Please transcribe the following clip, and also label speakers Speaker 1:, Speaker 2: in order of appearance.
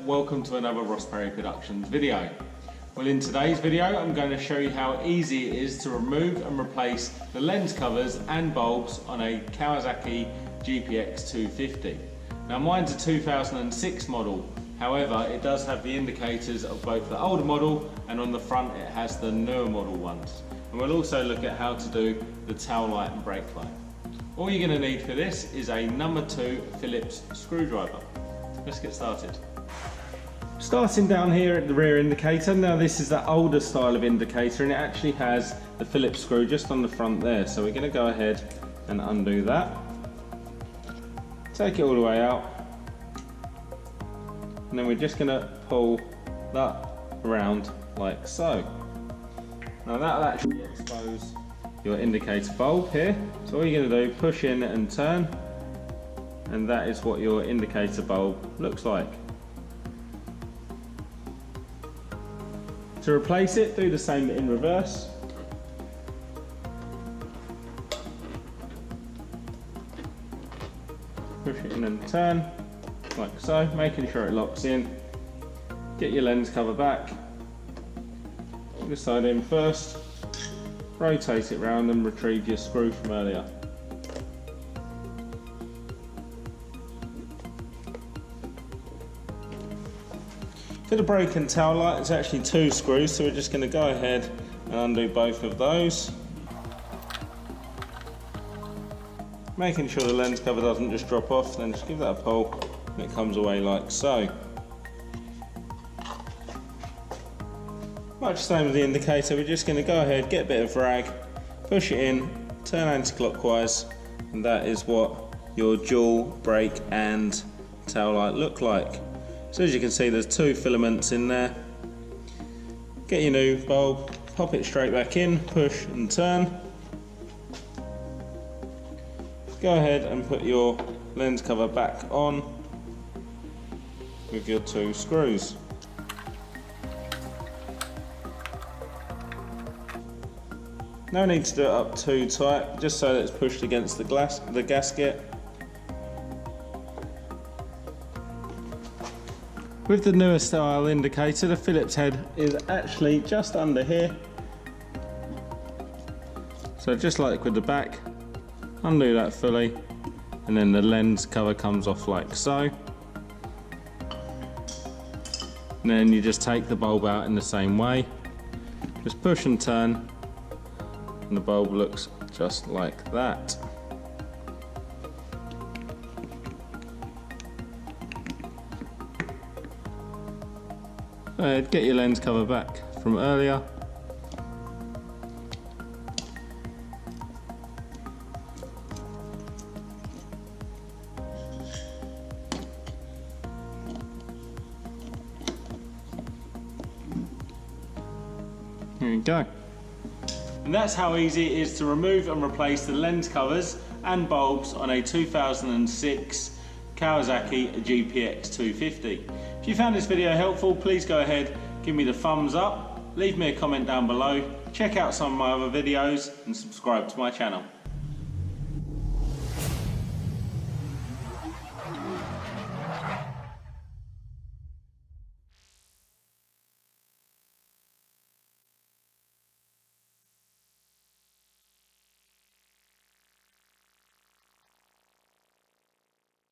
Speaker 1: welcome to another Ross Perry Productions video. Well, in today's video I'm going to show you how easy it is to remove and replace the lens covers and bulbs on a Kawasaki GPX250. Now mine's a 2006 model, however it does have the indicators of both the older model and on the front it has the newer model ones. And we'll also look at how to do the tail light and brake light. All you're going to need for this is a number 2 Phillips screwdriver. Let's get started. Starting down here at the rear indicator, now this is the older style of indicator and it actually has the Phillips screw just on the front there. So we're going to go ahead and undo that. Take it all the way out. And then we're just going to pull that around like so. Now that'll actually expose your indicator bulb here. So all you're going to do, push in and turn, and that is what your indicator bulb looks like. To replace it, do the same in reverse. Push it in and turn, like so, making sure it locks in. Get your lens cover back. Put this side in first. Rotate it round and retrieve your screw from earlier. For the brake and tail light, it's actually 2 screws, so we're just going to go ahead and undo both of those. Making sure the lens cover doesn't just drop off, then just give that a pull and it comes away like so. Much the same as the indicator, we're just going to go ahead, get a bit of drag, push it in, turn anti-clockwise, and that is what your dual brake and tail light look like. So as you can see, there's 2 filaments in there. Get your new bulb, pop it straight back in, push and turn. Go ahead and put your lens cover back on with your 2 screws. No need to do it up too tight, just so that it's pushed against the gasket. With the newer style indicator, the Phillips head is actually just under here. So just like with the back, undo that fully, and then the lens cover comes off like so. And then you just take the bulb out in the same way. Just push and turn, and the bulb looks just like that. Go ahead, get your lens cover back from earlier. Here we go. And that's how easy it is to remove and replace the lens covers and bulbs on a 2006 Kawasaki GPX250. If you found this video helpful, please go ahead, give me the thumbs up, leave me a comment down below, check out some of my other videos and subscribe to my channel.